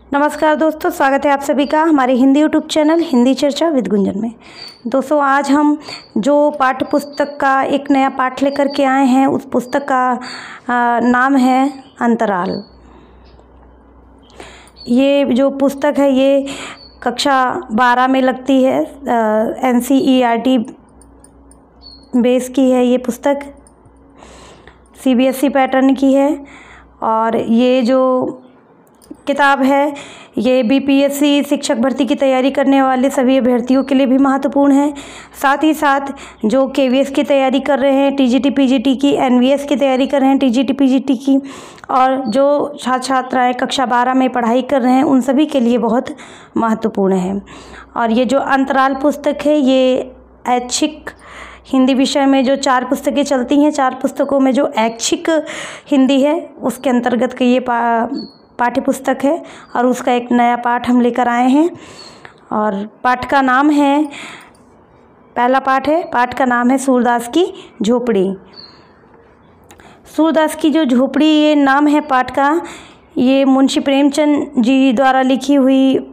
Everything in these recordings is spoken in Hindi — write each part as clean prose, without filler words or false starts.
नमस्कार दोस्तों, स्वागत है आप सभी का हमारे हिंदी यूट्यूब चैनल हिंदी चर्चा विद गुंजन में। दोस्तों, आज हम जो पाठ्य पुस्तक का एक नया पाठ लेकर के आए हैं, उस पुस्तक का नाम है अंतराल। ये जो पुस्तक है ये कक्षा 12 में लगती है। NCERT बेस की है ये पुस्तक, CBSE पैटर्न की है। और ये जो किताब है ये BPSC शिक्षक भर्ती की तैयारी करने वाले सभी अभ्यर्थियों के लिए भी महत्वपूर्ण है। साथ ही साथ जो KVS की तैयारी कर रहे हैं, TGT PGT की, NVS की तैयारी कर रहे हैं, TGT PGT की, और जो छात्र छात्राएँ कक्षा 12 में पढ़ाई कर रहे हैं उन सभी के लिए बहुत महत्वपूर्ण है। और ये जो अंतराल पुस्तक है ये ऐच्छिक हिंदी विषय में जो 4 पुस्तकें चलती हैं, 4 पुस्तकों में जो ऐच्छिक हिंदी है उसके अंतर्गत के ये पाठ्य पुस्तक है और उसका एक नया पाठ हम लेकर आए हैं। और पाठ का नाम है, पहला पाठ का नाम है सूरदास की झोपड़ी। सूरदास की जो झोपड़ी ये नाम है पाठ का, ये मुंशी प्रेमचंद जी द्वारा लिखी हुई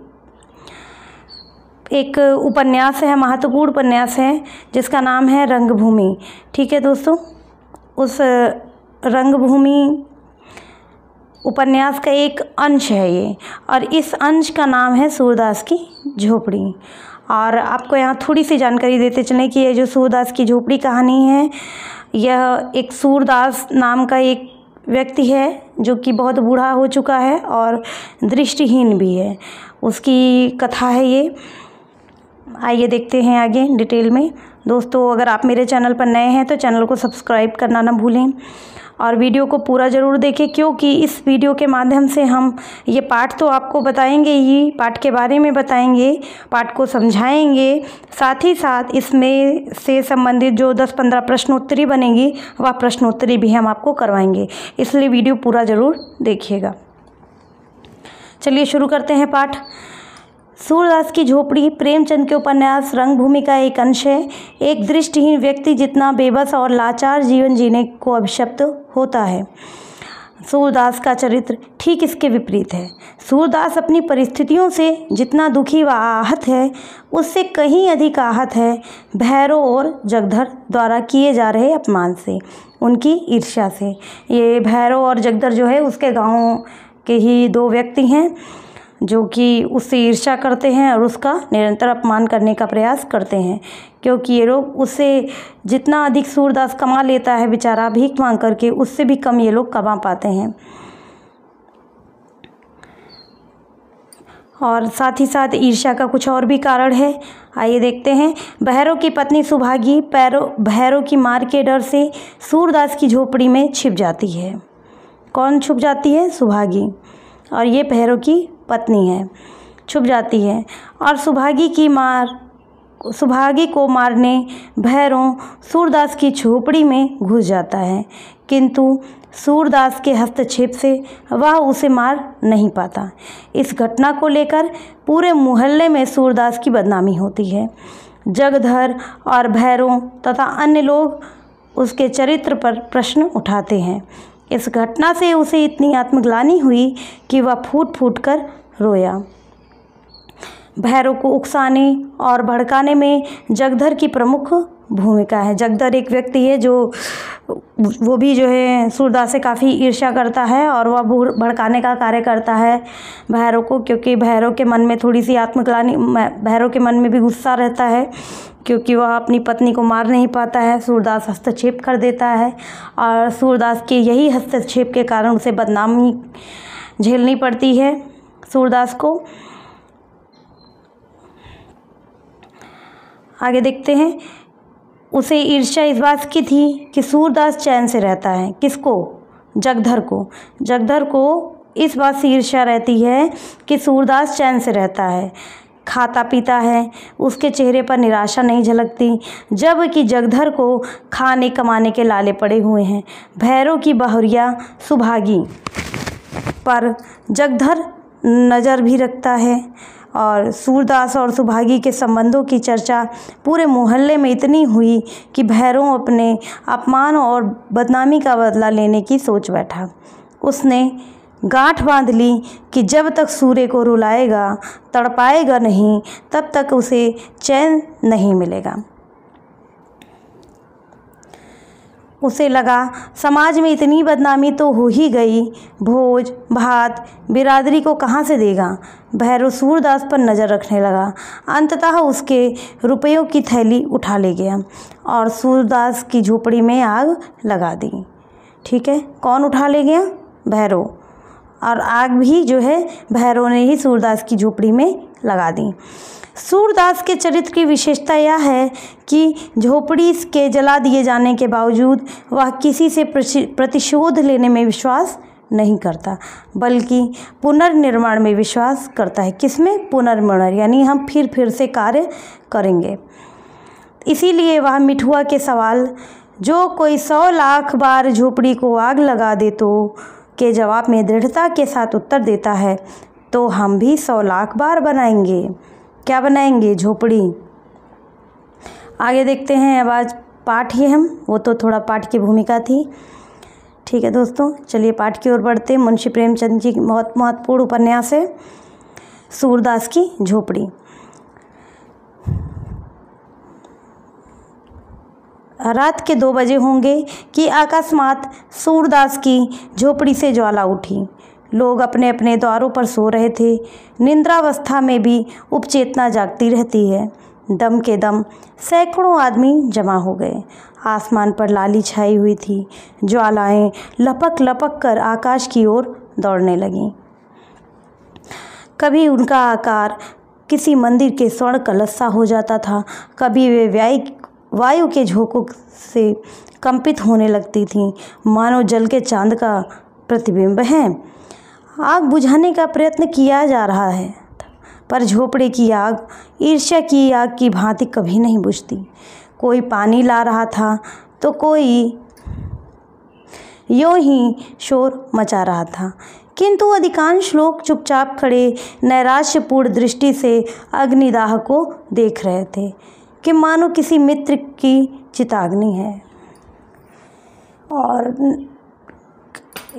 एक उपन्यास है, महत्वपूर्ण उपन्यास है जिसका नाम है रंगभूमि। ठीक है दोस्तों, उस रंगभूमि उपन्यास का एक अंश है ये, और इस अंश का नाम है सूरदास की झोपड़ी। और आपको यहाँ थोड़ी सी जानकारी देते चलें कि ये जो सूरदास की झोपड़ी कहानी है, यह एक सूरदास नाम का एक व्यक्ति है जो कि बहुत बूढ़ा हो चुका है और दृष्टिहीन भी है। उसकी कथा है ये। आइए देखते हैं आगे डिटेल में। दोस्तों, अगर आप मेरे चैनल पर नए हैं तो चैनल को सब्सक्राइब करना ना भूलें और वीडियो को पूरा ज़रूर देखें, क्योंकि इस वीडियो के माध्यम से हम ये पाठ तो आपको बताएंगे ही, पाठ के बारे में बताएंगे, पाठ को समझाएंगे, साथ ही साथ इसमें से संबंधित जो 10-15 प्रश्नोत्तरी बनेगी वह प्रश्नोत्तरी भी हम आपको करवाएंगे। इसलिए वीडियो पूरा ज़रूर देखिएगा। चलिए शुरू करते हैं पाठ। सूरदास की झोपड़ी प्रेमचंद के उपन्यास रंगभूमि का एक अंश है। एक दृष्टिहीन व्यक्ति जितना बेबस और लाचार जीवन जीने को अभिशप्त होता है, सूरदास का चरित्र ठीक इसके विपरीत है। सूरदास अपनी परिस्थितियों से जितना दुखी व आहत है, उससे कहीं अधिक आहत है भैरव और जगधर द्वारा किए जा रहे अपमान से, उनकी ईर्ष्या से। ये भैरव और जगधर जो है उसके गाँव के ही 2 व्यक्ति हैं जो कि उससे ईर्ष्या करते हैं और उसका निरंतर अपमान करने का प्रयास करते हैं, क्योंकि ये लोग उससे जितना अधिक सूरदास कमा लेता है बेचारा भीख मांग करके, उससे भी कम ये लोग कमा पाते हैं। और साथ ही साथ ईर्ष्या का कुछ और भी कारण है, आइए देखते हैं। भैरव की पत्नी सुभागी भैरव की मार के डर से सूरदास की झोपड़ी में छिप जाती है। कौन छुप जाती है? सुभागी। और ये भैरव की पत्नी है, छुप जाती है। और सुभागी को मारने भैरव सूरदास की झोपड़ी में घुस जाता है, किंतु सूरदास के हस्तक्षेप से वह उसे मार नहीं पाता। इस घटना को लेकर पूरे मोहल्ले में सूरदास की बदनामी होती है। जगधर और भैरव तथा अन्य लोग उसके चरित्र पर प्रश्न उठाते हैं। इस घटना से उसे इतनी आत्मग्लानि हुई कि वह फूट फूट कर रोया। भैरव को उकसाने और भड़काने में जगधर की प्रमुख भूमिका है। जगधर एक व्यक्ति है जो वो भी जो है सूरदास से काफ़ी ईर्ष्या करता है और वह भड़काने का कार्य करता है भैरव को, क्योंकि भैरव के मन में थोड़ी सी आत्मग्लानि, भैरव के मन में भी गुस्सा रहता है क्योंकि वह अपनी पत्नी को मार नहीं पाता है। सूरदास हस्तक्षेप कर देता है और सूरदास के यही हस्तक्षेप के कारण उसे बदनामी झेलनी पड़ती है सूरदास को। आगे देखते हैं। उसे ईर्ष्या इस बात की थी कि सूरदास चैन से रहता है। किसको? जगधर को। जगधर को इस बात से ईर्ष्या रहती है कि सूरदास चैन से रहता है, खाता पीता है, उसके चेहरे पर निराशा नहीं झलकती, जबकि जगधर को खाने कमाने के लाले पड़े हुए हैं। भैरव की बहुरिया सुभागी पर जगधर नज़र भी रखता है और सूरदास और सुभागी के संबंधों की चर्चा पूरे मोहल्ले में इतनी हुई कि भैरव अपने अपमान और बदनामी का बदला लेने की सोच बैठा। उसने गांठ बांध ली कि जब तक सूर्य को रुलाएगा, तड़पाएगा नहीं, तब तक उसे चैन नहीं मिलेगा। उसे लगा समाज में इतनी बदनामी तो हो ही गई, भोज भात बिरादरी को कहाँ से देगा। भैरव सूरदास पर नज़र रखने लगा। अंततः उसके रुपयों की थैली उठा ले गया और सूरदास की झोपड़ी में आग लगा दी। ठीक है, कौन उठा ले गया? भैरव। और आग भी जो है भैरव ने ही सूरदास की झोपड़ी में लगा दी। सूरदास के चरित्र की विशेषता यह है कि झोपड़ी के जला दिए जाने के बावजूद वह किसी से प्रतिशोध लेने में विश्वास नहीं करता, बल्कि पुनर्निर्माण में विश्वास करता है। किसमें? पुनर्निर्माण, यानी हम फिर से कार्य करेंगे। इसीलिए वह मिठुआ के सवाल, जो कोई 100 लाख बार झोपड़ी को आग लगा दे तो, के जवाब में दृढ़ता के साथ उत्तर देता है, तो हम भी 100 लाख बार बनाएंगे। क्या बनाएंगे? झोपड़ी। आगे देखते हैं। अब आज पाठ ही हम, वो तो थोड़ा पाठ की भूमिका थी। ठीक है दोस्तों, चलिए पाठ की ओर बढ़ते हैं। मुंशी प्रेमचंद जी की बहुत महत्वपूर्ण उपन्यास है सूरदास की झोपड़ी। रात के 2 बजे होंगे कि अकस्मात सूरदास की झोपड़ी से ज्वाला उठी। लोग अपने अपने द्वारों पर सो रहे थे। निद्रावस्था में भी उपचेतना जागती रहती है। दम के दम सैकड़ों आदमी जमा हो गए। आसमान पर लाली छाई हुई थी। ज्वालाएं लपक लपक कर आकाश की ओर दौड़ने लगीं। कभी उनका आकार किसी मंदिर के स्वर्ण कलश सा हो जाता था, कभी वे वायु के झोंकों से कंपित होने लगती थीं, मानो जल के चांद का प्रतिबिंब है। आग बुझाने का प्रयत्न किया जा रहा है, पर झोपड़े की आग ईर्ष्या की आग की भांति कभी नहीं बुझती। कोई पानी ला रहा था तो कोई यूं ही शोर मचा रहा था, किंतु अधिकांश लोग चुपचाप खड़े नैराश्यपूर्ण दृष्टि से अग्निदाह को देख रहे थे कि मानो किसी मित्र की चिताग्नि है। और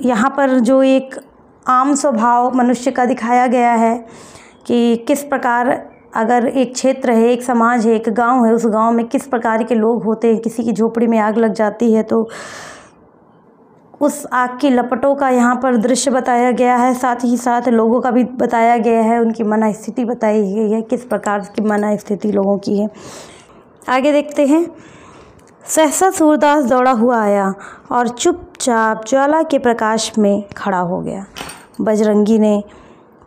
यहाँ पर जो एक आम स्वभाव मनुष्य का दिखाया गया है कि किस प्रकार अगर एक क्षेत्र है, एक समाज है, एक गांव है, उस गांव में किस प्रकार के लोग होते हैं। किसी की झोपड़ी में आग लग जाती है तो उस आग की लपटों का यहाँ पर दृश्य बताया गया है। साथ ही साथ लोगों का भी बताया गया है, उनकी मन स्थिति बताई गई है, किस प्रकार की मन स्थिति लोगों की है। आगे देखते हैं। सहसा सूरदास दौड़ा हुआ आया और चुपचाप ज्वाला के प्रकाश में खड़ा हो गया। बजरंगी ने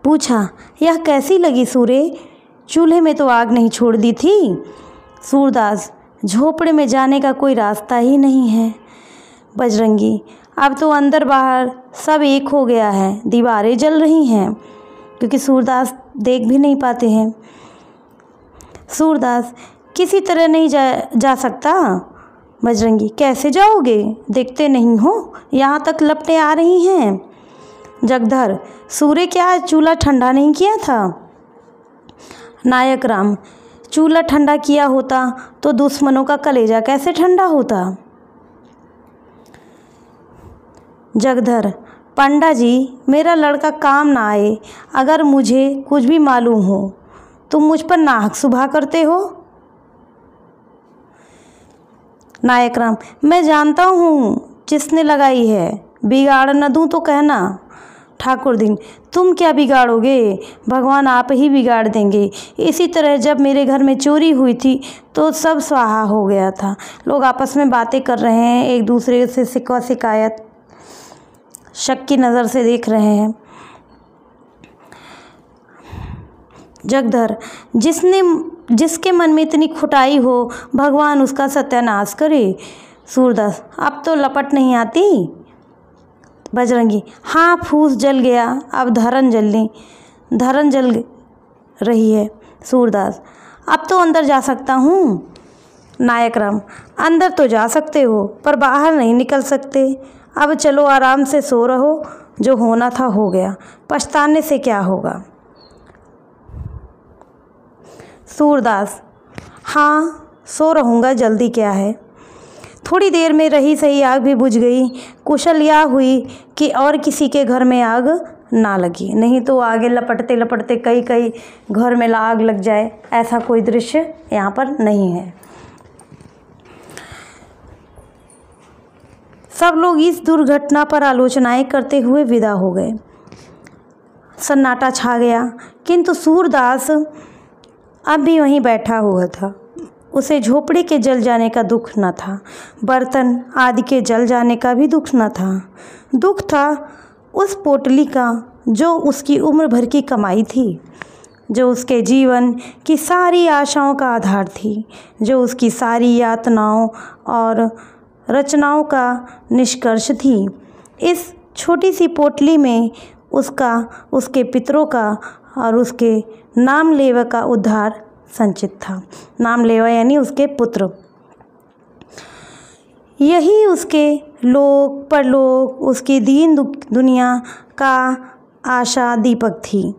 पूछा, यह कैसी लगी सूरे? चूल्हे में तो आग नहीं छोड़ दी थी। सूरदास, झोपड़े में जाने का कोई रास्ता ही नहीं है। बजरंगी, अब तो अंदर बाहर सब एक हो गया है, दीवारें जल रही हैं, क्योंकि सूरदास देख भी नहीं पाते हैं। सूरदास, किसी तरह नहीं जा सकता। बजरंगी, कैसे जाओगे? देखते नहीं हो यहाँ तक लपटें आ रही हैं। जगधर, सूर्य क्या चूल्हा ठंडा नहीं किया था? नायक राम, चूल्हा ठंडा किया होता तो दुश्मनों का कलेजा कैसे ठंडा होता? जगधर, पंडा जी, मेरा लड़का काम ना आए, अगर मुझे कुछ भी मालूम हो तुम मुझ पर नाहक सुबह करते हो। नायक राम, मैं जानता हूँ जिसने लगाई है, बिगाड़ न दूँ तो कहना। ठाकुर दिन, तुम क्या बिगाड़ोगे? भगवान आप ही बिगाड़ देंगे। इसी तरह जब मेरे घर में चोरी हुई थी तो सब स्वाहा हो गया था। लोग आपस में बातें कर रहे हैं, एक दूसरे से शिकवा शिकायत शक की नज़र से देख रहे हैं। जगधर, जिसके मन में इतनी खुटाई हो भगवान उसका सत्यानाश करे। सूरदास, अब तो लपट नहीं आती। बजरंगी, हाँ, फूस जल गया, अब धरन जल रही है। सूरदास, अब तो अंदर जा सकता हूँ। नायक राम, अंदर तो जा सकते हो पर बाहर नहीं निकल सकते। अब चलो आराम से सो रहो, जो होना था हो गया, पछताने से क्या होगा। सूरदास, हाँ, सो रहूँगा, जल्दी क्या है। थोड़ी देर में रही सही आग भी बुझ गई। कुशल यह हुई कि और किसी के घर में आग ना लगी, नहीं तो आगे लपटते लपटते कई कई घर में आग लग जाए, ऐसा कोई दृश्य यहाँ पर नहीं है। सब लोग इस दुर्घटना पर आलोचनाएं करते हुए विदा हो गए। सन्नाटा छा गया, किंतु सूरदास अब भी वहीं बैठा हुआ था। उसे झोपड़ी के जल जाने का दुख न था, बर्तन आदि के जल जाने का भी दुख न था। दुख था उस पोटली का जो उसकी उम्र भर की कमाई थी, जो उसके जीवन की सारी आशाओं का आधार थी, जो उसकी सारी यातनाओं और रचनाओं का निष्कर्ष थी। इस छोटी सी पोटली में उसका, उसके पितरों का और उसके नामलेवा का उद्धार संचित था। नामलेवा यानी उसके पुत्र। यही उसके लोक परलोक, उसकी दीन दुनिया का आशा दीपक थी।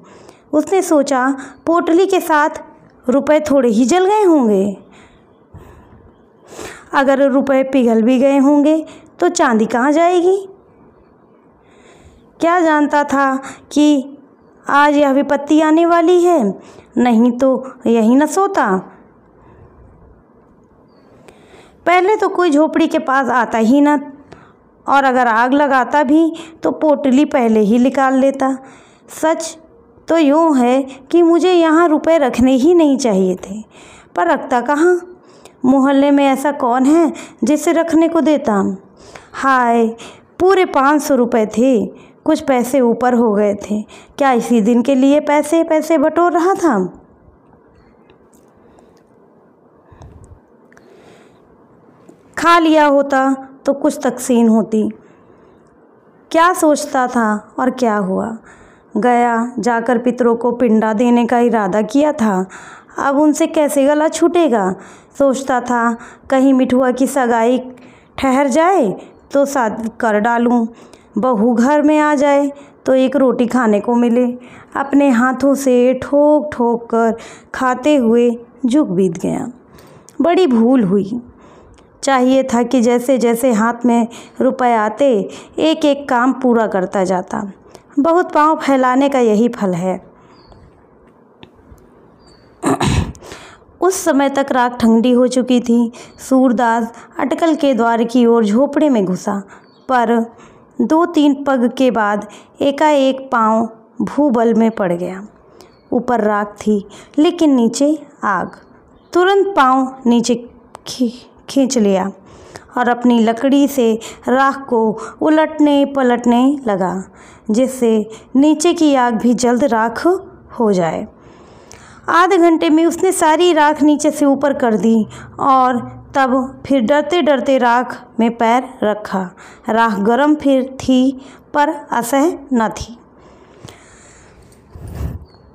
उसने सोचा, पोटली के साथ रुपए थोड़े ही जल गए होंगे, अगर रुपए पिघल भी गए होंगे तो चांदी कहाँ जाएगी। क्या जानता था कि आज यह विपत्ति आने वाली है, नहीं तो यही न सोता। पहले तो कोई झोपड़ी के पास आता ही न, और अगर आग लगाता भी तो पोटली पहले ही निकाल लेता। सच तो यूँ है कि मुझे यहाँ रुपए रखने ही नहीं चाहिए थे, पर रखता कहाँ। मोहल्ले में ऐसा कौन है जिसे रखने को देता। हाय, पूरे 500 रुपये थे, कुछ पैसे ऊपर हो गए थे। क्या इसी दिन के लिए पैसे पैसे बटोर रहा था। खा लिया होता तो कुछ तकसीम होती। क्या सोचता था और क्या हुआ। गया, जाकर पितरों को पिंडा देने का इरादा किया था। अब उनसे कैसे गला छूटेगा। सोचता था कहीं मिठुआ की सगाई ठहर जाए तो शादी कर डालूं, बहू घर में आ जाए तो एक रोटी खाने को मिले। अपने हाथों से ठोक ठोक कर खाते हुए जुग बीत गया। बड़ी भूल हुई। चाहिए था कि जैसे जैसे हाथ में रुपए आते एक एक काम पूरा करता जाता। बहुत पाँव फैलाने का यही फल है। उस समय तक रात ठंडी हो चुकी थी। सूरदास अटकल के द्वार की ओर झोपड़े में घुसा, पर 2-3 पग के बाद एकाएक पाँव भूबल में पड़ गया। ऊपर राख थी लेकिन नीचे आग। तुरंत पाँव नीचे खींच लिया और अपनी लकड़ी से राख को उलटने पलटने लगा, जिससे नीचे की आग भी जल्द राख हो जाए। आधे घंटे में उसने सारी राख नीचे से ऊपर कर दी और तब फिर डरते डरते राख में पैर रखा। राख गर्म फिर थी पर असह न थी।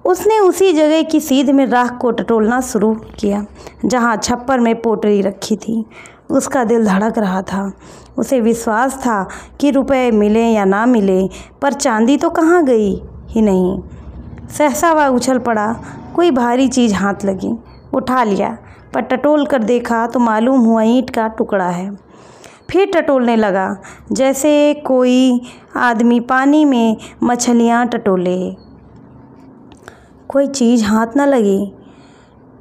उसने उसी जगह की सीध में राख को टटोलना शुरू किया जहाँ छप्पर में पोटली रखी थी। उसका दिल धड़क रहा था। उसे विश्वास था कि रुपए मिले या ना मिले, पर चांदी तो कहाँ गई ही नहीं। सहसा वह उछल पड़ा। कोई भारी चीज़ हाथ लगी, उठा लिया, पर टटोल कर देखा तो मालूम हुआ ईंट का टुकड़ा है। फिर टटोलने लगा जैसे कोई आदमी पानी में मछलियाँ टटोले। कोई चीज़ हाथ न लगी।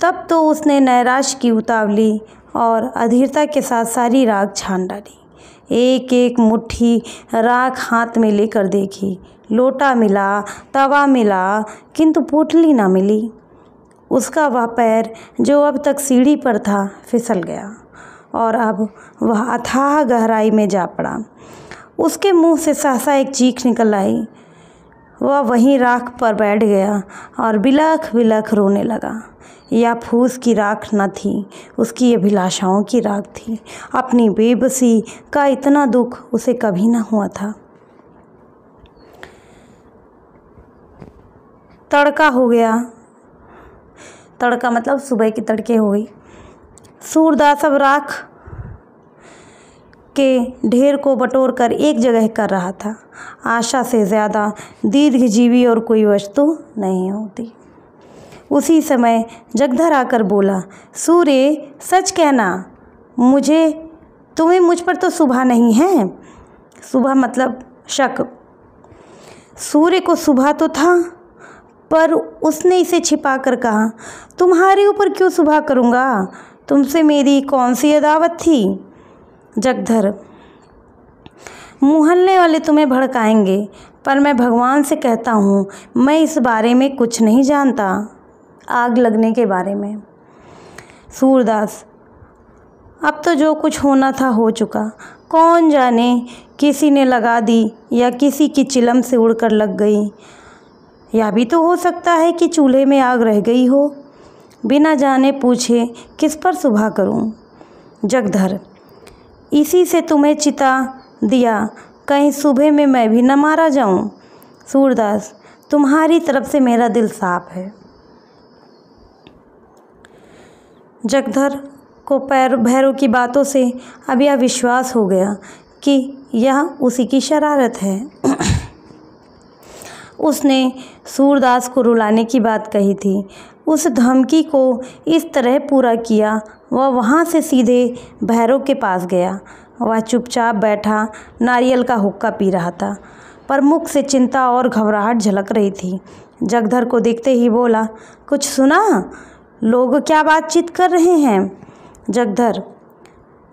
तब तो उसने नैराश की उतावली और अधीरता के साथ सारी राख छान डाली। एक एक मुट्ठी राख हाथ में लेकर देखी। लोटा मिला, तवा मिला, किंतु पोटली ना मिली। उसका वह पैर जो अब तक सीढ़ी पर था फिसल गया और अब वह अथाह गहराई में जा पड़ा। उसके मुंह से सहसा एक चीख निकल आई। वह वहीं राख पर बैठ गया और बिलख बिलख रोने लगा। यह फूस की राख न थी, उसकी अभिलाषाओं की राख थी। अपनी बेबसी का इतना दुख उसे कभी न हुआ था। तड़का हो गया। तड़का मतलब सुबह की तड़के हो गई। सूरदास अब राख के ढेर को बटोर कर एक जगह कर रहा था। आशा से ज़्यादा दीर्घजीवी और कोई वस्तु नहीं होती। उसी समय जगधर आकर बोला, सूर्य सच कहना, मुझे तुम्हें मुझ पर तो शुबा नहीं है। शुबा मतलब शक। सूर्य को शुबा तो था, पर उसने इसे छिपा कर कहा, तुम्हारे ऊपर क्यों शुबा करूँगा, तुमसे मेरी कौन सी अदावत थी। जगधर, मोहल्ले वाले तुम्हें भड़काएंगे, पर मैं भगवान से कहता हूँ मैं इस बारे में कुछ नहीं जानता, आग लगने के बारे में। सूरदास, अब तो जो कुछ होना था हो चुका, कौन जाने किसी ने लगा दी या किसी की चिलम से उड़कर लग गई, या भी तो हो सकता है कि चूल्हे में आग रह गई हो, बिना जाने पूछे किस पर सुबह करूं। जगधर, इसी से तुम्हें चिता दिया, कहीं सुबह में मैं भी न मारा जाऊं। सूरदास, तुम्हारी तरफ से मेरा दिल साफ है। जगधर को भैरव की बातों से अब यह विश्वास हो गया कि यह उसी की शरारत है। उसने सूरदास को रुलाने की बात कही थी, उस धमकी को इस तरह पूरा किया। वह वहाँ से सीधे भैरव के पास गया। वह चुपचाप बैठा नारियल का हुक्का पी रहा था, पर मुख से चिंता और घबराहट झलक रही थी। जगधर को देखते ही बोला, कुछ सुना? लोग क्या बातचीत कर रहे हैं? जगधर,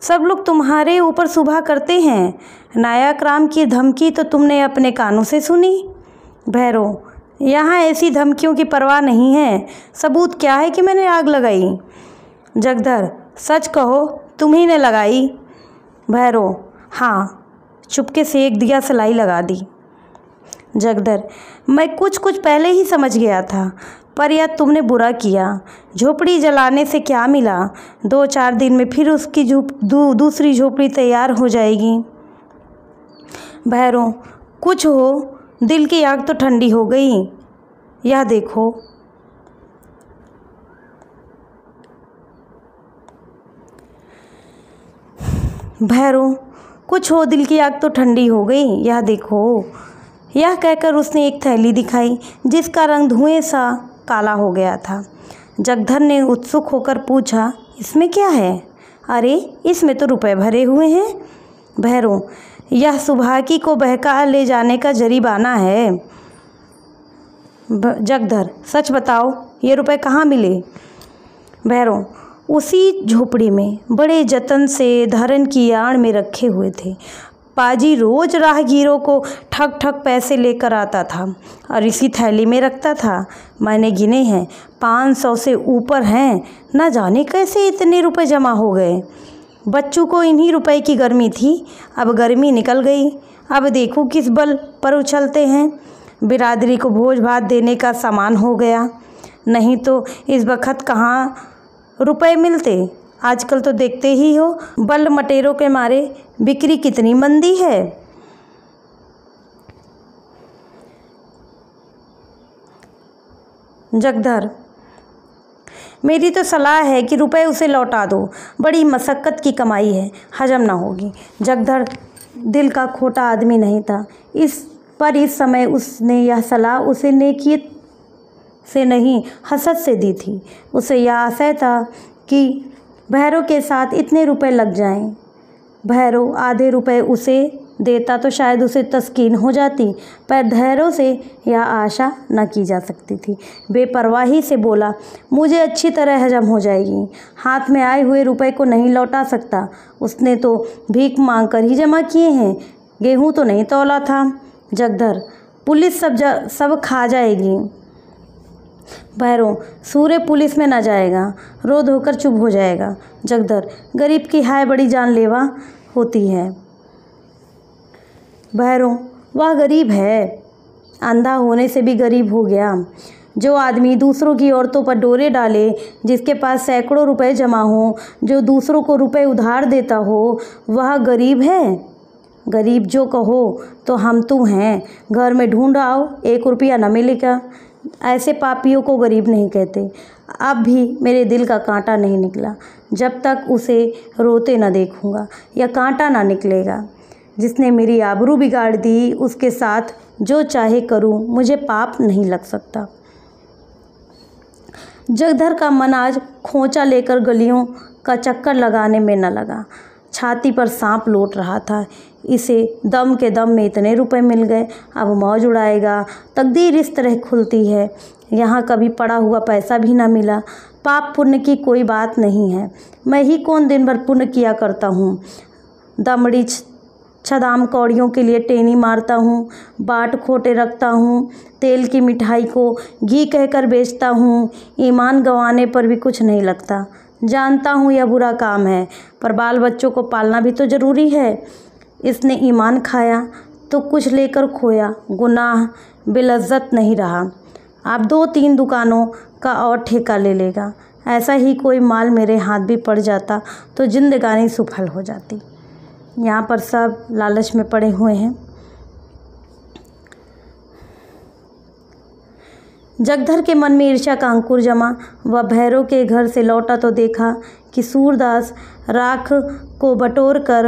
सब लोग तुम्हारे ऊपर सुबह करते हैं। नायक राम की धमकी तो तुमने अपने कानों से सुनी। भैरव, यहाँ ऐसी धमकियों की परवाह नहीं है, सबूत क्या है कि मैंने आग लगाई। जगधर, सच कहो, तुम्ही ने लगाई। भैरव, हाँ, चुपके से एक दिया सलाई लगा दी। जगधर, मैं कुछ पहले ही समझ गया था, पर यह तुमने बुरा किया। झोपड़ी जलाने से क्या मिला, 2-4 दिन में फिर उसकी दूसरी झोपड़ी तैयार हो जाएगी। भैरव, कुछ हो, दिल की आग तो ठंडी हो गई, यह देखो। भैरव, कुछ हो, दिल की आग तो ठंडी हो गई, यह देखो। यह कहकर उसने एक थैली दिखाई जिसका रंग धुएं सा काला हो गया था। जगधर ने उत्सुक होकर पूछा, इसमें क्या है? अरे, इसमें तो रुपए भरे हुए हैं। भैरव, यह सुभागी को बहका ले जाने का जरीबाना है। जगधर, सच बताओ, ये रुपए कहाँ मिले? भैरव, उसी झोपड़ी में बड़े जतन से धरन की आड़ में रखे हुए थे। पाजी रोज राहगीरों को ठग ठग पैसे लेकर आता था और इसी थैली में रखता था। मैंने गिने हैं, 500 से ऊपर हैं। न जाने कैसे इतने रुपए जमा हो गए। बच्चों को इन्हीं रुपए की गर्मी थी, अब गर्मी निकल गई। अब देखो किस बल पर उछलते हैं। बिरादरी को भोज भात देने का सामान हो गया, नहीं तो इस वक्त कहाँ रुपए मिलते। आजकल तो देखते ही हो, बल मटेरों के मारे बिक्री कितनी मंदी है। जगधर, मेरी तो सलाह है कि रुपए उसे लौटा दो, बड़ी मशक्क़त की कमाई है, हजम ना होगी। जगधर दिल का खोटा आदमी नहीं था, इस समय उसने यह सलाह उसे नेकियत से नहीं, हसद से दी थी। उसे यह आशय था कि भैरव के साथ इतने रुपए लग जाएं। भैरव आधे रुपए उसे देता तो शायद उसे तस्कीन हो जाती, पर भैरव से यह आशा न की जा सकती थी। बेपरवाही से बोला, मुझे अच्छी तरह हजम हो जाएगी, हाथ में आए हुए रुपए को नहीं लौटा सकता। उसने तो भीख मांग कर ही जमा किए हैं, गेहूँ तो नहीं तौला था। जगधर, पुलिस सब खा जाएगी। भैरव, सूर्य पुलिस में न जाएगा, रो धोकर चुप हो जाएगा। जगधर, गरीब की हाय बड़ी जानलेवा होती है। भैरव, वह गरीब है, अंधा होने से भी गरीब हो गया। जो आदमी दूसरों की औरतों पर डोरे डाले, जिसके पास सैकड़ों रुपए जमा हो, जो दूसरों को रुपए उधार देता हो, वह गरीब है। गरीब जो कहो तो हम तुम हैं, घर में ढूंढ आओ, 1 रुपया न मिलेगा। ऐसे पापियों को गरीब नहीं कहते। अब भी मेरे दिल का कांटा नहीं निकला, जब तक उसे रोते न देखूंगा। यह कांटा ना निकलेगा। जिसने मेरी आबरू बिगाड़ दी, उसके साथ जो चाहे करूं, मुझे पाप नहीं लग सकता। जगधर का मन आज खोंचा लेकर गलियों का चक्कर लगाने में न लगा। छाती पर सांप लौट रहा था। इसे दम के दम में इतने रुपए मिल गए, अब मौज उड़ाएगा। तकदीर इस तरह खुलती है। यहाँ कभी पड़ा हुआ पैसा भी ना मिला। पाप पुण्य की कोई बात नहीं है। मैं ही कौन दिन भर पुण्य किया करता हूँ। दमड़ी छदाम कौड़ियों के लिए टेनी मारता हूँ, बाट खोटे रखता हूँ, तेल की मिठाई को घी कहकर बेचता हूँ। ईमान गंवाने पर भी कुछ नहीं लगता। जानता हूँ यह बुरा काम है, पर बाल बच्चों को पालना भी तो ज़रूरी है। इसने ईमान खाया तो कुछ लेकर खोया। गुनाह बेलज्जत नहीं रहा। आप 2-3 दुकानों का और ठेका ले लेगा। ऐसा ही कोई माल मेरे हाथ भी पड़ जाता तो जिंदगानी सफल हो जाती। यहाँ पर सब लालच में पड़े हुए हैं। जगधर के मन में ईर्ष्या का अंकुर जमा। वह भैरव के घर से लौटा तो देखा कि सूरदास राख को बटोर कर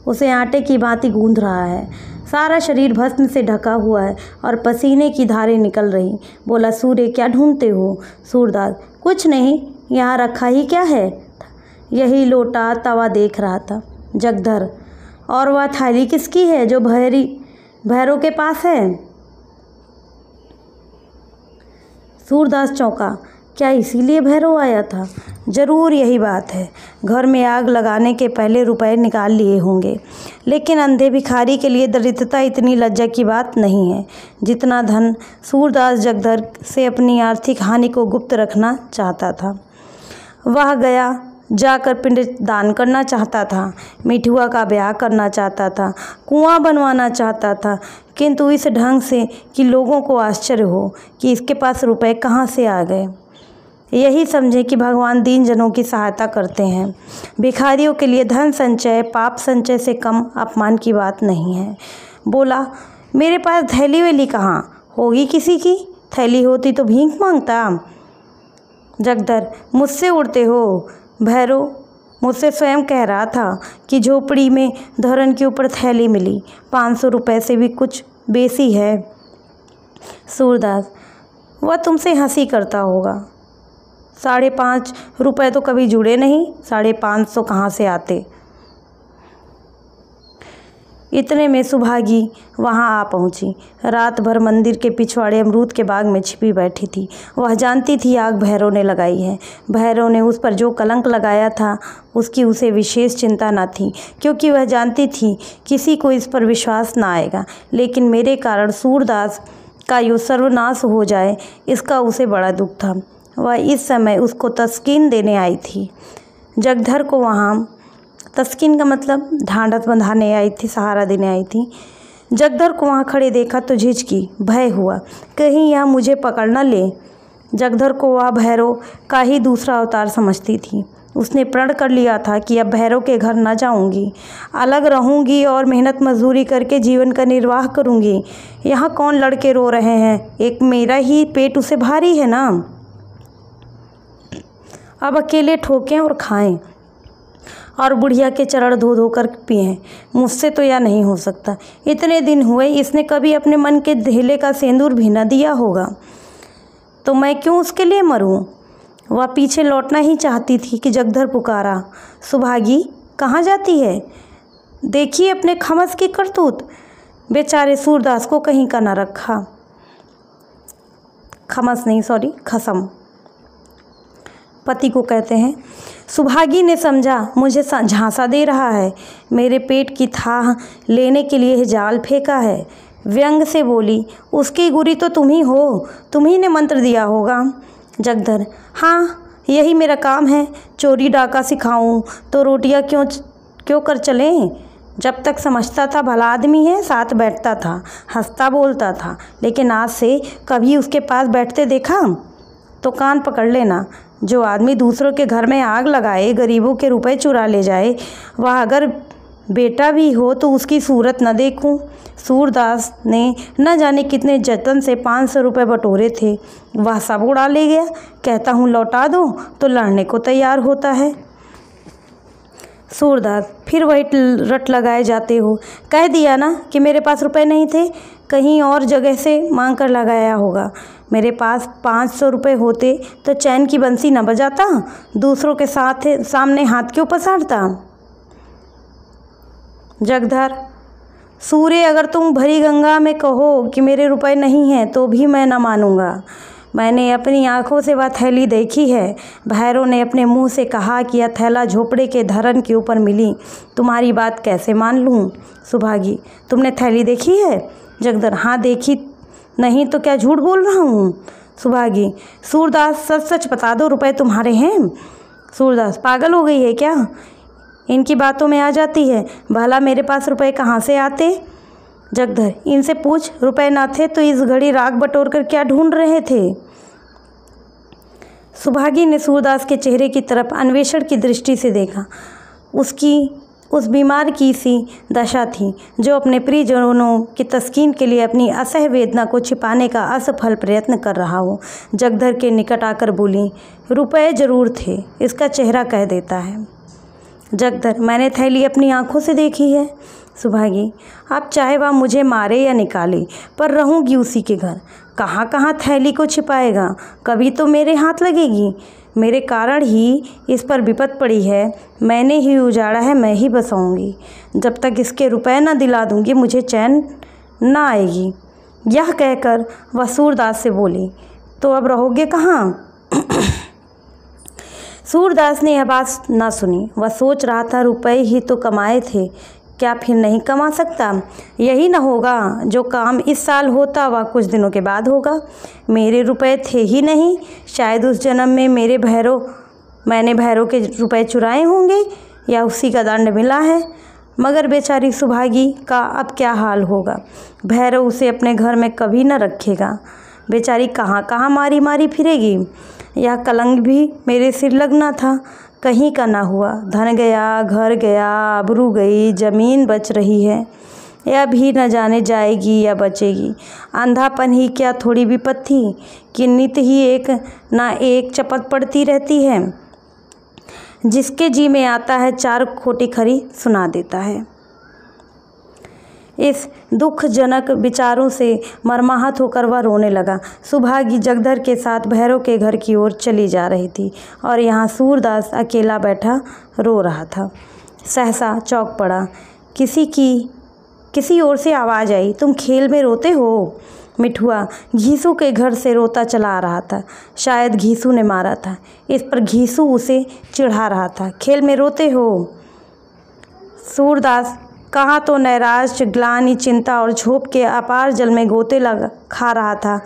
उसे आटे की भांति गूंथ रहा है। सारा शरीर भस्म से ढका हुआ है और पसीने की धारें निकल रही। बोला, सूर्य क्या ढूंढते हो? सूरदास, कुछ नहीं, यहाँ रखा ही क्या है? यही लोटा तवा देख रहा था। जगधर, और वह थाली किसकी है जो भैरव के पास है? सूरदास चौंका। क्या इसीलिए भैरव आया था? ज़रूर यही बात है। घर में आग लगाने के पहले रुपए निकाल लिए होंगे। लेकिन अंधे भिखारी के लिए दरिद्रता इतनी लज्जा की बात नहीं है जितना धन। सूरदास जगधर से अपनी आर्थिक हानि को गुप्त रखना चाहता था। वह गया जाकर पिंड दान करना चाहता था, मिठुआ का ब्याह करना चाहता था, कुआं बनवाना चाहता था, किंतु इस ढंग से कि लोगों को आश्चर्य हो कि इसके पास रुपए कहाँ से आ गए। यही समझे कि भगवान दीन जनों की सहायता करते हैं। भिखारियों के लिए धन संचय पाप संचय से कम अपमान की बात नहीं है। बोला, मेरे पास थैली वैली कहाँ होगी किसी की? थैली होती तो भीख मांगता। जगधर, मुझसे उड़ते हो? भैरव मुझसे स्वयं कह रहा था कि झोपड़ी में धरन के ऊपर थैली मिली, 500 रुपये से भी कुछ बेसी है। सूरदास, वह तुमसे हंसी करता होगा। 5.5 रुपये तो कभी जुड़े नहीं, 550 कहाँ से आते? इतने में सुभागी वहाँ आ पहुँची। रात भर मंदिर के पिछवाड़े अमरूद के बाग में छिपी बैठी थी। वह जानती थी आग भैरव ने लगाई है। भैरव ने उस पर जो कलंक लगाया था उसकी उसे विशेष चिंता न थी, क्योंकि वह जानती थी किसी को इस पर विश्वास न आएगा। लेकिन मेरे कारण सूरदास का यूँ सर्वनाश हो जाए, इसका उसे बड़ा दुख था। वह इस समय उसको तस्कीन देने आई थी। जगधर को वहाँ तस्कीन का मतलब ढांढस बंधाने आई थी, सहारा देने आई थी। जगधर को वहाँ खड़े देखा तो झिझकी, भय हुआ, कहीं यह मुझे पकड़ न ले। जगधर को वह भैरव का ही दूसरा अवतार समझती थी। उसने प्रण कर लिया था कि अब भैरव के घर न जाऊंगी, अलग रहूंगी और मेहनत मजदूरी करके जीवन का निर्वाह करूंगी। यहाँ कौन लड़के रो रहे हैं? एक मेरा ही पेट उसे भारी है ना। अब अकेले ठोकें और खाएं और बुढ़िया के चरण धो धो कर पिएं। मुझसे तो यह नहीं हो सकता। इतने दिन हुए इसने कभी अपने मन के धेले का सिंदूर भी न दिया होगा, तो मैं क्यों उसके लिए मरूं? वह पीछे लौटना ही चाहती थी कि जगधर पुकारा, सुभागी कहाँ जाती है? देखिए अपने खमस की करतूत। बेचारे सूरदास को कहीं का न रखा। खमस नहीं, सॉरी, खसम पति को कहते हैं। सुभागी ने समझा मुझे झांसा दे रहा है, मेरे पेट की थाह लेने के लिए जाल फेंका है। व्यंग से बोली, उसकी गुरी तो तुम ही हो, तुम ही ने मंत्र दिया होगा। जगधर, हाँ यही मेरा काम है। चोरी डाका सिखाऊं तो रोटियां क्यों कर चलें। जब तक समझता था भला आदमी है, साथ बैठता था, हंसता बोलता था, लेकिन आज से कभी उसके पास बैठते देखा तो कान पकड़ लेना। जो आदमी दूसरों के घर में आग लगाए, गरीबों के रुपए चुरा ले जाए, वह अगर बेटा भी हो तो उसकी सूरत न देखूं। सूरदास ने न जाने कितने जतन से 500 रुपये बटोरे थे, वह सब उड़ा ले गया। कहता हूँ लौटा दो तो लड़ने को तैयार होता है। सूरदास, फिर वही रट लगाए जाते हो। कह दिया ना कि मेरे पास रुपए नहीं थे, कहीं और जगह से मांग कर लगाया होगा। मेरे पास 500 रुपये होते तो चैन की बंसी न बजाता, दूसरों के साथ सामने हाथ क्यों पसारता। जगधर, सूर्य, अगर तुम भरी गंगा में कहो कि मेरे रुपए नहीं हैं तो भी मैं न मानूंगा। मैंने अपनी आंखों से वह थैली देखी है। भैरव ने अपने मुंह से कहा कि यह थैला झोपड़े के धरन के ऊपर मिली। तुम्हारी बात कैसे मान लूँ। सुभागी, तुमने थैली देखी है। जगधर, हाँ देखी, नहीं तो क्या झूठ बोल रहा हूँ। सुभागी, सूरदास सच सच बता दो, रुपए तुम्हारे हैं। सूरदास, पागल हो गई है क्या, इनकी बातों में आ जाती है। भला मेरे पास रुपए कहाँ से आते। जगधर, इनसे पूछ, रुपए ना थे तो इस घड़ी राग बटोर कर क्या ढूंढ रहे थे। सुभागी ने सूरदास के चेहरे की तरफ अन्वेषण की दृष्टि से देखा। उसकी उस बीमार की सी दशा थी जो अपने प्रियजनों की तस्कीन के लिए अपनी असह्य वेदना को छिपाने का असफल प्रयत्न कर रहा हो। जगधर के निकट आकर बोली, रुपए जरूर थे, इसका चेहरा कह देता है। जगधर, मैंने थैली अपनी आंखों से देखी है। सुभागी, आप चाहे वह मुझे मारे या निकाले, पर रहूँगी उसी के घर। कहाँ कहाँ थैली को छिपाएगा, कभी तो मेरे हाथ लगेगी। मेरे कारण ही इस पर विपत पड़ी है, मैंने ही उजाड़ा है, मैं ही बसाऊंगी। जब तक इसके रुपए न दिला दूंगी मुझे चैन न आएगी। यह कहकर वह सूरदास से बोली, तो अब रहोगे कहाँ। सूरदास ने यह बात न सुनी। वह सोच रहा था, रुपए ही तो कमाए थे, क्या फिर नहीं कमा सकता। यही न होगा जो काम इस साल होता वह कुछ दिनों के बाद होगा। मेरे रुपए थे ही नहीं, शायद उस जन्म में मैंने भैरव के रुपए चुराए होंगे या उसी का दंड मिला है। मगर बेचारी सुभागी का अब क्या हाल होगा। भैरव उसे अपने घर में कभी न रखेगा। बेचारी कहाँ कहाँ मारी मारी फिरेगी। यह कलंक भी मेरे सिर लगना था, कहीं का ना हुआ। धन गया, घर गया, आबरू गई, ज़मीन बच रही है, यह भी न जाने जाएगी या बचेगी। अंधापन ही क्या थोड़ी विपत थी कि नित ही एक ना एक चपत पड़ती रहती है। जिसके जी में आता है चार खोटी खरी सुना देता है। इस दुखजनक विचारों से मर्माहत होकर वह रोने लगा। सुभागी जगधर के साथ भैरव के घर की ओर चली जा रही थी और यहाँ सूरदास अकेला बैठा रो रहा था। सहसा चौंक पड़ा। किसी ओर से आवाज़ आई, तुम खेल में रोते हो। मिठुआ घीसू के घर से रोता चला आ रहा था। शायद घीसू ने मारा था। इस पर घीसू उसे चिढ़ा रहा था। खेल में रोते हो। सूरदास कहाँ तो नैराश्य, ग्लानि, चिंता और झोंक के अपार जल में गोते खा रहा था,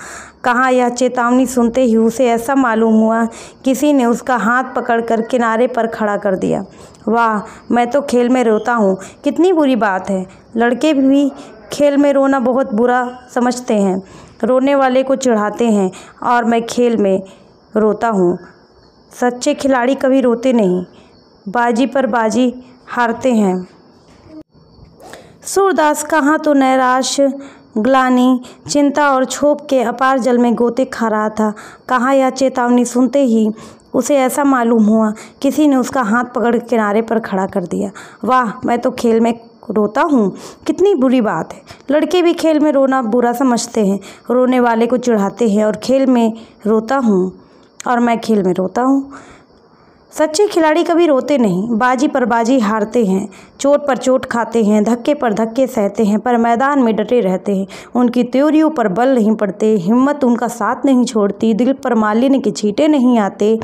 कहाँ यह चेतावनी सुनते ही उसे ऐसा मालूम हुआ किसी ने उसका हाथ पकड़कर किनारे पर खड़ा कर दिया। वाह, मैं तो खेल में रोता हूँ, कितनी बुरी बात है। लड़के भी खेल में रोना बहुत बुरा समझते हैं, रोने वाले को चिढ़ाते हैं, और मैं खेल में रोता हूँ। सच्चे खिलाड़ी कभी रोते नहीं, बाजी पर बाजी हारते हैं। सूरदास कहाँ तो नैराश्य, ग्लानि, चिंता और क्षोभ के अपार जल में गोते खा रहा था, कहाँ यह चेतावनी सुनते ही उसे ऐसा मालूम हुआ किसी ने उसका हाथ पकड़ किनारे पर खड़ा कर दिया। वाह, मैं तो खेल में रोता हूँ, कितनी बुरी बात है। लड़के भी खेल में रोना बुरा समझते हैं, रोने वाले को चिढ़ाते हैं, और खेल में रोता हूँ, और मैं खेल में रोता हूँ। सच्चे खिलाड़ी कभी रोते नहीं, बाजी पर बाजी हारते हैं, चोट पर चोट खाते हैं, धक्के पर धक्के सहते हैं, पर मैदान में डटे रहते हैं। उनकी त्योरियों पर बल नहीं पड़ते, हिम्मत उनका साथ नहीं छोड़ती, दिल पर मालिन्य के छींटे नहीं आते,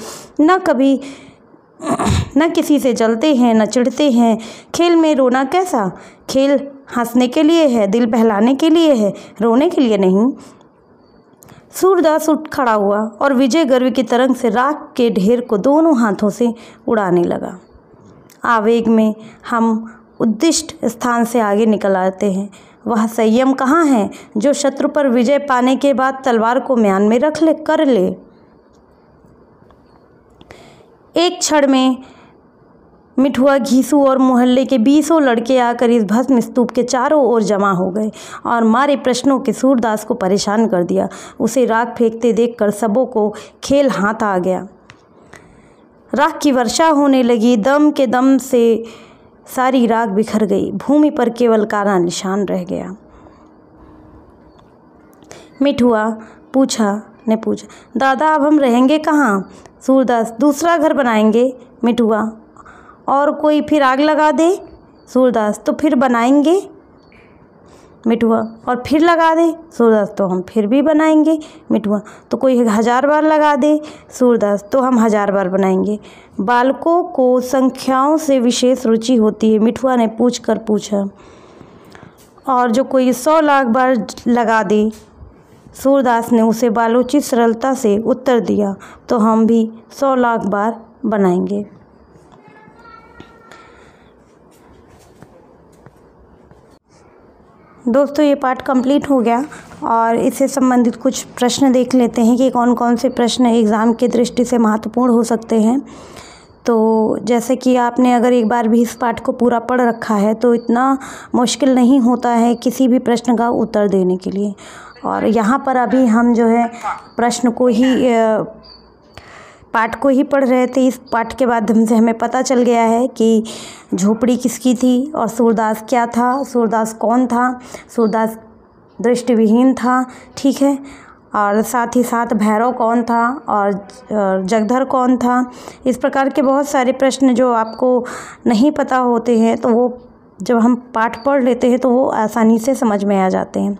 न किसी से जलते हैं, न चिढ़ते हैं। खेल में रोना कैसा? खेल हंसने के लिए है, दिल बहलाने के लिए है, रोने के लिए नहीं। सूरदास उठ खड़ा हुआ और विजय गर्व की तरंग से राख के ढेर को दोनों हाथों से उड़ाने लगा। आवेग में हम उद्दिष्ट स्थान से आगे निकल आते हैं। वह संयम कहाँ है जो शत्रु पर विजय पाने के बाद तलवार को म्यान में कर ले। एक क्षण में मिठुआ, घीसू और मोहल्ले के 20 लड़के आकर इस भस्म स्तूप के चारों ओर जमा हो गए और मारे प्रश्नों के सूरदास को परेशान कर दिया। उसे राख फेंकते देखकर सबों को खेल हाथ आ गया। राख की वर्षा होने लगी। दम के दम से सारी राख बिखर गई। भूमि पर केवल काला निशान रह गया। मिठुआ ने पूछा दादा अब हम रहेंगे कहाँ? सूरदास दूसरा घर बनाएंगे। मिठुआ और कोई फिर आग लगा दे? सूरदास तो फिर बनाएंगे। मिठुआ और फिर लगा दे? सूरदास तो हम फिर भी बनाएंगे। मिठुआ तो कोई 1000 बार लगा दे? सूरदास तो हम 1000 बार बनाएंगे। बालकों को संख्याओं से विशेष रुचि होती है, मिठुआ ने पूछा। और जो कोई 100 लाख बार लगा दे? सूरदास ने उसे बालोचित सरलता से उत्तर दिया, तो हम भी 100 लाख बार बनाएंगे। दोस्तों ये पाठ कंप्लीट हो गया और इससे संबंधित कुछ प्रश्न देख लेते हैं कि कौन कौन से प्रश्न एग्ज़ाम की दृष्टि से महत्वपूर्ण हो सकते हैं। तो जैसे कि आपने अगर एक बार भी इस पाठ को पूरा पढ़ रखा है तो इतना मुश्किल नहीं होता है किसी भी प्रश्न का उत्तर देने के लिए। और यहाँ पर अभी हम जो है प्रश्न को ही पाठ को ही पढ़ रहे थे। इस पाठ के माध्यम से हमें पता चल गया है कि झोपड़ी किसकी थी और सूरदास क्या था, सूरदास कौन था। सूरदास दृष्टिविहीन था, ठीक है। और साथ ही साथ भैरव कौन था और जगधर कौन था। इस प्रकार के बहुत सारे प्रश्न जो आपको नहीं पता होते हैं तो वो जब हम पाठ पढ़ लेते हैं तो वो आसानी से समझ में आ जाते हैं।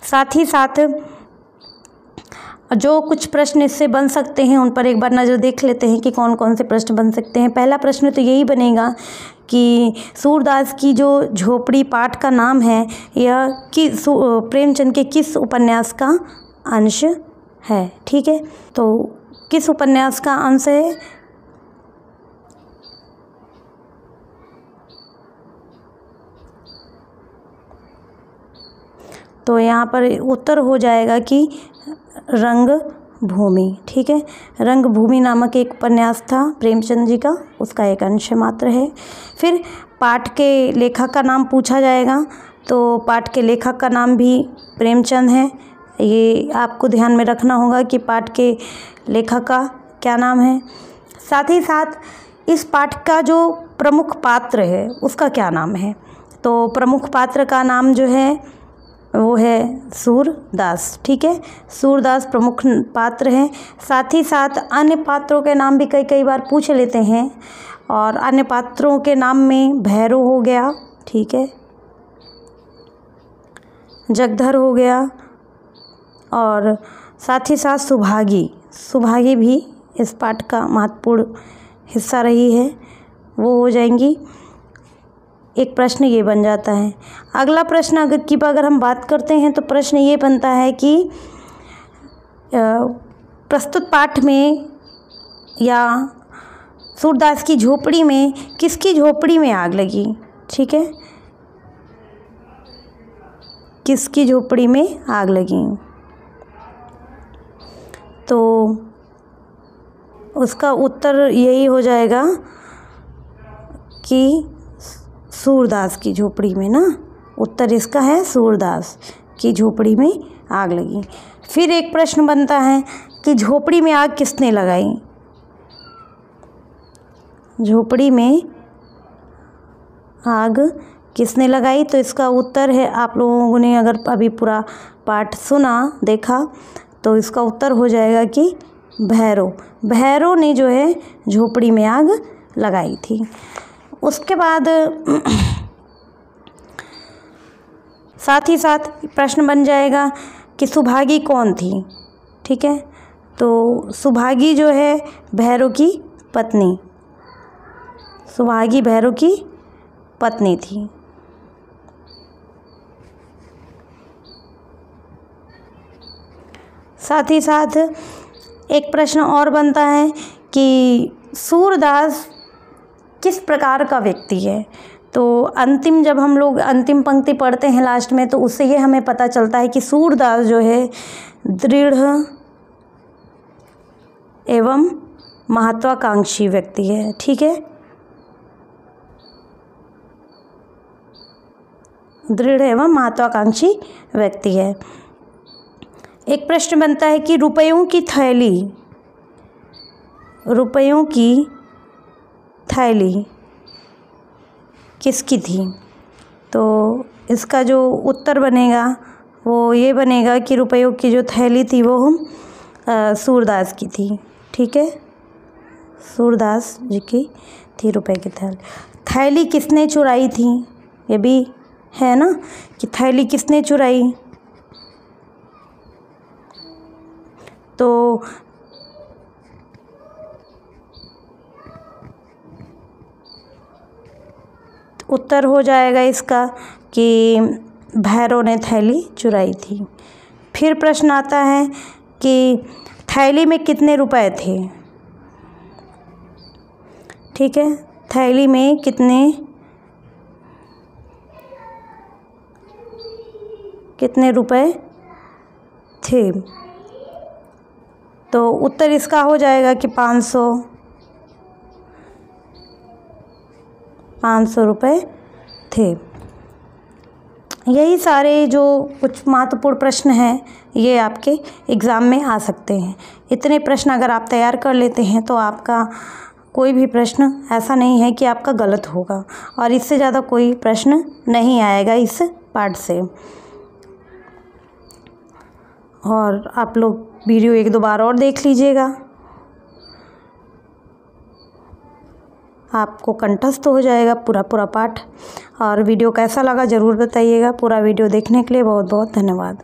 साथ ही साथ जो कुछ प्रश्न इससे बन सकते हैं उन पर एक बार नज़र देख लेते हैं कि कौन कौन से प्रश्न बन सकते हैं। पहला प्रश्न तो यही बनेगा कि सूरदास की जो झोपड़ी पाठ का नाम है यह प्रेमचंद के किस उपन्यास का अंश है, ठीक है। तो किस उपन्यास का अंश है? तो यहाँ पर उत्तर हो जाएगा कि रंगभूमि, ठीक है। रंगभूमि नामक एक उपन्यास था प्रेमचंद जी का, उसका एक अंश मात्र है। फिर पाठ के लेखक का नाम पूछा जाएगा, तो पाठ के लेखक का नाम भी प्रेमचंद है। ये आपको ध्यान में रखना होगा कि पाठ के लेखक का क्या नाम है। साथ ही साथ इस पाठ का जो प्रमुख पात्र है उसका क्या नाम है? तो प्रमुख पात्र का नाम जो है वो है सूरदास, ठीक है। सूरदास प्रमुख पात्र हैं। साथ ही साथ अन्य पात्रों के नाम भी कई बार पूछ लेते हैं और अन्य पात्रों के नाम में भैरव हो गया, ठीक है, जगधर हो गया और साथ ही साथ सुभागी भी इस पाठ का महत्वपूर्ण हिस्सा रही है, वो हो जाएंगी। एक प्रश्न ये बन जाता है। अगला प्रश्न अगर हम बात करते हैं तो प्रश्न ये बनता है कि प्रस्तुत पाठ में या सूरदास की झोपड़ी में किसकी झोपड़ी में आग लगी, ठीक है, किसकी झोपड़ी में आग लगी? तो उसका उत्तर यही हो जाएगा कि सूरदास की झोपड़ी में ना, उत्तर इसका है सूरदास की झोपड़ी में आग लगी। फिर एक प्रश्न बनता है कि झोपड़ी में आग किसने लगाई? झोपड़ी में आग किसने लगाई? तो इसका उत्तर है, आप लोगों ने अगर अभी पूरा पाठ सुना देखा तो इसका उत्तर हो जाएगा कि भैरव ने जो है झोपड़ी में आग लगाई थी। उसके बाद साथ ही साथ प्रश्न बन जाएगा कि सुभागी कौन थी, ठीक है। तो सुभागी जो है भैरव की पत्नी, सुभागी भैरव की पत्नी थी। साथ ही साथ एक प्रश्न और बनता है कि सूरदास किस प्रकार का व्यक्ति है? तो जब हम लोग अंतिम पंक्ति पढ़ते हैं लास्ट में तो उससे ये हमें पता चलता है कि सूरदास जो है दृढ़ एवं महत्वाकांक्षी व्यक्ति है, ठीक है, दृढ़ एवं महत्वाकांक्षी व्यक्ति है। एक प्रश्न बनता है कि रुपयों की थैली किसकी थी? तो इसका जो उत्तर बनेगा वो ये बनेगा कि रुपयों की जो थैली थी वो सूरदास की थी। ठीक है, सूरदास जी की थी रुपए की थैली। थैली किसने चुराई थी, ये भी है ना कि थैली किसने चुराई। तो उत्तर हो जाएगा इसका कि भैरव ने थैली चुराई थी। फिर प्रश्न आता है कि थैली में कितने रुपए थे। ठीक है, थैली में कितने रुपए थे। तो उत्तर इसका हो जाएगा कि 500 रुपए थे। यही सारे जो कुछ महत्वपूर्ण प्रश्न हैं ये आपके एग्ज़ाम में आ सकते हैं। इतने प्रश्न अगर आप तैयार कर लेते हैं तो आपका कोई भी प्रश्न ऐसा नहीं है कि आपका गलत होगा, और इससे ज़्यादा कोई प्रश्न नहीं आएगा इस पार्ट से। और आप लोग वीडियो 1-2 बार और देख लीजिएगा, आपको कंठस्थ हो जाएगा पूरा पाठ। और वीडियो कैसा लगा ज़रूर बताइएगा। पूरा वीडियो देखने के लिए बहुत बहुत धन्यवाद।